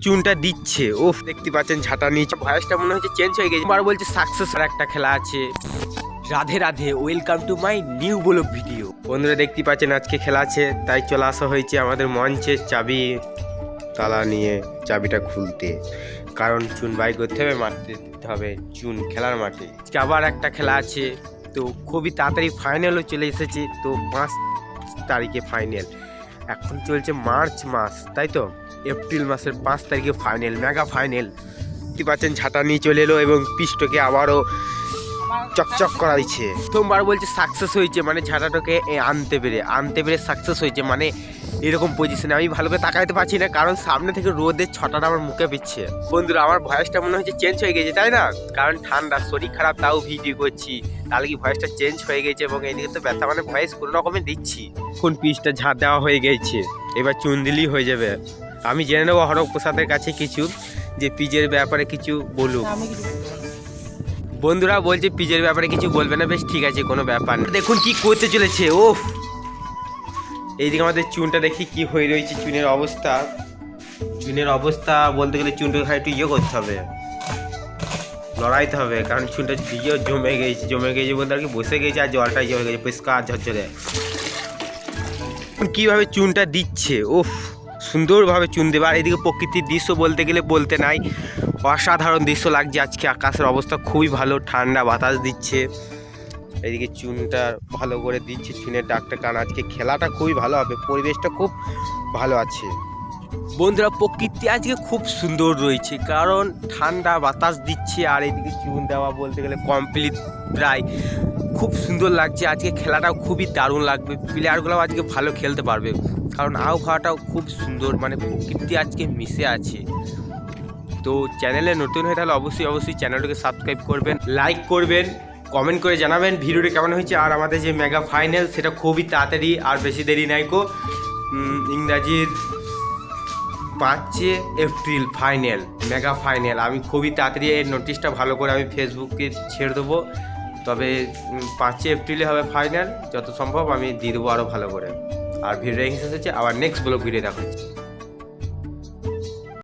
চুনটা দিচ্ছে। ওফ, দেখতে পাচ্ছেন ঝাঁটা নিচে ভয়েসটা মনে হচ্ছে চেঞ্জ হয়ে গেছে। আর বলছে সাকসেস আর একটা খেলা আছে। Radhe Radhe, welcome to my new blog video. বন্ধুরা দেখতে পাচ্ছেন আজকে খেলা আছে, তাই চলে আসা হয়েছে আমাদের মঞ্চের চাবি তালা নিয়ে চাবিটা খুলতে, কারণ চুন বাই করতে হবে, মারতে দিতে হবে চুন খেলার মাঠে। আবার একটা খেলা আছে, তো খুবই তাড়াতাড়ি ফাইনালও চলে এসেছে। তো 5 তারিখে ফাইনাল, এখন চলছে মার্চ মাস, তাই তো এপ্রিল মাসের 5 তারিখে ফাইনাল, মেগা ফাইনাল। দেখতে পাচ্ছেন ঝাঁটা নিয়ে চলে এলো এবং পিস্টকে আবারও চকচক করাইছে। প্রথমবার বলছে সাকসেস হয়েছে, মানে ঝাঁটাটাকে আনতে পেরে সাকসেস হয়েছে। মানে এরকম পজিশনে আমি ভালো করে তাকাইতে পারছি না, কারণ সামনে থেকে রোদের ছটাটা আমার মুখে পিচ্ছে। বন্ধুরা আমার ভয়েসটা মনে হচ্ছে চেঞ্জ হয়ে গেছে, তাই না? কারণ ঠান্ডা, শরীর খারাপ, তাও ভিডিও করছি, তাহলে কি ভয়েসটা চেঞ্জ হয়ে গেছে। এবং এইদিকে তো ব্যথা, মানে ভয়েস কোনো রকমে দিচ্ছি। কোন পিসটা ঝাঁট দেওয়া হয়ে গেছে, এবার চুন দিলেই হয়ে যাবে। আমি জেনে নেবো হরক প্রসাদের কাছে কিছু, যে পিজের ব্যাপারে কিছু বলুক। বন্ধুরা বলছে পিজের ব্যাপারে কিছু বলবে না, বেশ ঠিক আছে, কোনো ব্যাপার না। দেখুন কি করতে চলেছে। ওফ, এইদিকে আমাদের চুনটা দেখি কি হয়ে রয়েছে। চুনের অবস্থা বলতে গেলে চুনটা একটু করতে হবে, লড়াইতে হবে, কারণ চুনটা জমে গেছে বলতে আর কি বসে গেছে, আর জলটা হয়ে গেছে পরিষ্কার ঝরঝরে। কিভাবে চুনটা দিচ্ছে, ওফ, সুন্দরভাবে চুন দেবে। আর এদিকে প্রকৃতির দৃশ্য বলতে গেলে বলতে নাই, অসাধারণ দৃশ্য লাগছে আজকে। আকাশের অবস্থা খুবই ভালো, ঠান্ডা বাতাস দিচ্ছে। এদিকে চুনটা ভালো করে দিচ্ছে, চুনের ডাকটা, কারণ আজকে খেলাটা খুবই ভালো হবে, পরিবেশটা খুব ভালো আছে। বন্ধুরা প্রকৃতি আজকে খুব সুন্দর রয়েছে, কারণ ঠান্ডা বাতাস দিচ্ছে, আর এদিকে চুন দেওয়া বলতে গেলে কমপ্লিট প্রায়। খুব সুন্দর লাগছে আজকে, খেলাটাও খুবই দারুণ লাগবে, প্লেয়ারগুলোও আজকে ভালো খেলতে পারবে, কারণ আবহাওয়াটাও খুব সুন্দর, মানে প্রকৃতি আজকে মিশে আছে। তো চ্যানেলে নতুন হয়ে তাহলে অবশ্যই চ্যানেলটাকে সাবস্ক্রাইব করবেন, লাইক করবেন, কমেন্ট করে জানাবেন ভিডিওটি কেমন হয়েছে। আর আমাদের যে মেগা ফাইনাল সেটা খুবই তাড়াতাড়ি, আর বেশি দেরি নাই কো, ইংরাজির 5 এপ্রিল ফাইনাল, মেগা ফাইনাল। আমি খুবই তাড়াতাড়ি এর নোটিশটা ভালো করে আমি ফেসবুকে ছেড়ে দেবো, তবে 5 এপ্রিলে হবে ফাইনাল, যত সম্ভব আমি দিয়ে দেবো আরও ভালো করে। আর ভিডিও শেষ হচ্ছে, আবার নেক্সট ব্লগ ভিডিও দেখা হচ্ছে।